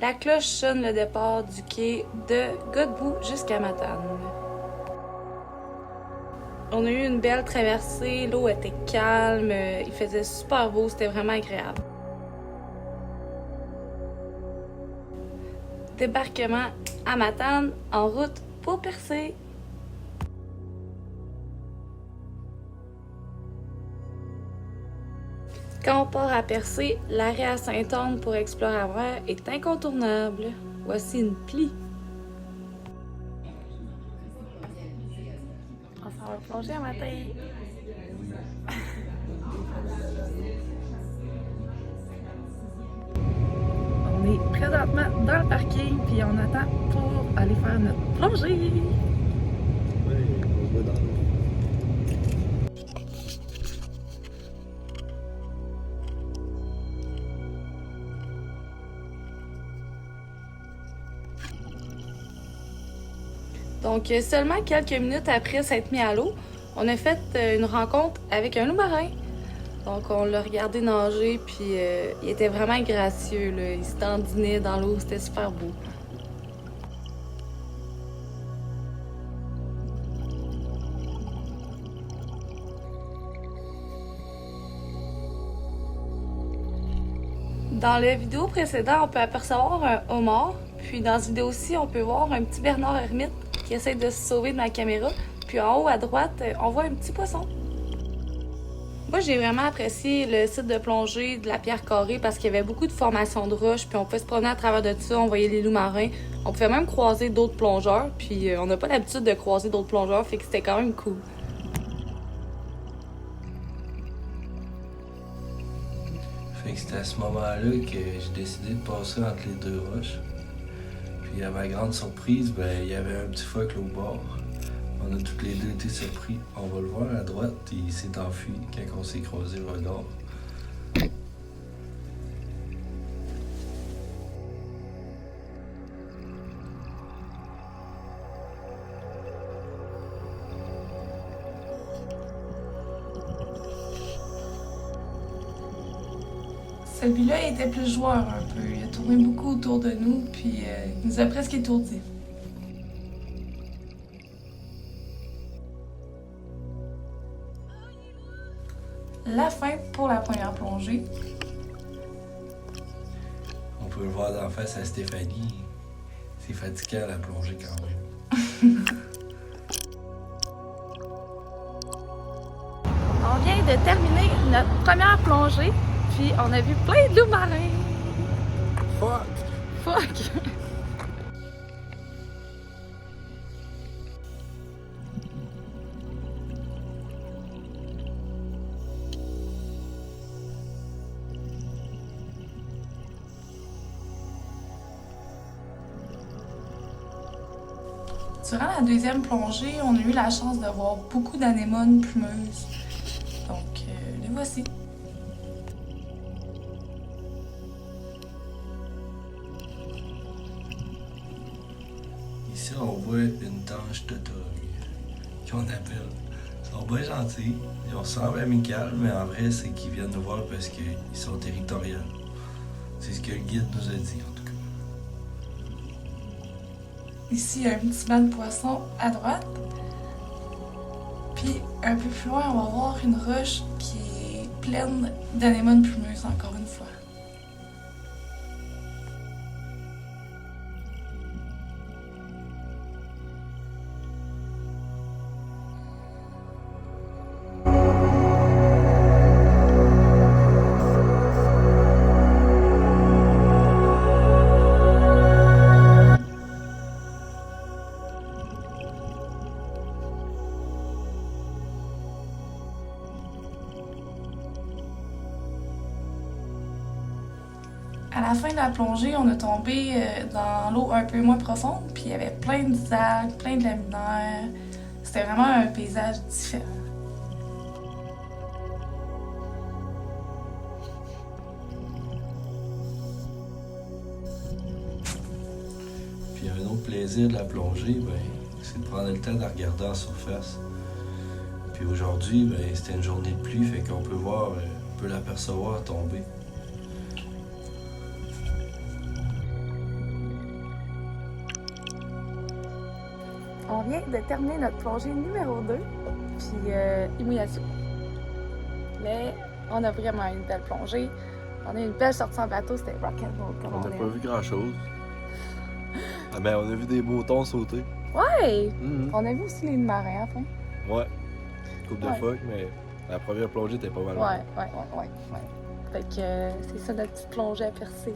La cloche sonne le départ du quai de Godbout jusqu'à Matane. On a eu une belle traversée, l'eau était calme, il faisait super beau, c'était vraiment agréable. Débarquement à Matane, en route pour Percé. Quand on part à Percé, l'arrêt à Sainte-Anne pour Exploravoir est incontournable. Voici une plie. On s'en va plonger un matin. On est présentement dans le parking, puis on attend pour aller faire notre plongée. Oui, on va dans l'eau. Donc, seulement quelques minutes après s'être mis à l'eau, on a fait une rencontre avec un loup marin. Donc, on l'a regardé nager, puis il était vraiment gracieux, là. Il se dandinait dans l'eau, c'était super beau. Dans la vidéo précédente, on peut apercevoir un homard, puis dans cette vidéo-ci, on peut voir un petit Bernard ermite qui essaie de se sauver de la caméra. Puis en haut à droite, on voit un petit poisson. Moi, j'ai vraiment apprécié le site de plongée de la Pierre Carrée parce qu'il y avait beaucoup de formations de roches, puis on pouvait se promener à travers de ça, on voyait les loups marins. On pouvait même croiser d'autres plongeurs, puis on n'a pas l'habitude de croiser d'autres plongeurs, fait que c'était quand même cool. Fait que c'était à ce moment-là que j'ai décidé de passer entre les deux roches. Puis à ma grande surprise, il y avait un petit phoque au bord. On a toutes les deux été surpris. On va le voir à droite, il s'est enfui quand on s'est croisé le regard. Celui-là était plus joueur un peu. Il a tourné beaucoup autour de nous, puis il nous a presque étourdis. La fin pour la première plongée. On peut le voir d'en face à Stéphanie. C'est fatigant la plongée quand même. On vient de terminer notre première plongée, puis on a vu plein de loups marins. Fuck! Durant la deuxième plongée, on a eu la chance de voir beaucoup d'anémones plumeuses. Donc, les voici. Ici, on voit une tanche de togue qu'on appelle. Ils sont bien gentils, ils ressemblent amicales, mais en vrai, c'est qu'ils viennent nous voir parce qu'ils sont territoriaux. C'est ce que le guide nous a dit, en tout cas. Ici, il y a un petit banc de poissons à droite. Puis, un peu plus loin, on va voir une roche qui est pleine d'anémones plumeuses, encore une fois. À la fin de la plongée, on a tombé dans l'eau un peu moins profonde, puis il y avait plein d'algues, plein de laminaires. C'était vraiment un paysage différent. Puis un autre plaisir de la plongée, c'est de prendre le temps de regarder en surface. Puis aujourd'hui, c'était une journée de pluie, fait qu'on peut voir, on peut l'apercevoir tomber. On vient de terminer notre plongée numéro 2, puis Imuyassu. Mais on a vraiment une belle plongée. On a eu une belle sortie en bateau, c'était rock'n'roll comme On n'a aime. pas vu grand-chose. Ah, mais on a vu des moutons sauter. Ouais! Mhm. On a vu aussi les marins, enfin. Ouais. Coupe de Ouais. phoques, mais la première plongée était pas mal. Ouais. Fait que c'est ça notre petite plongée à percer.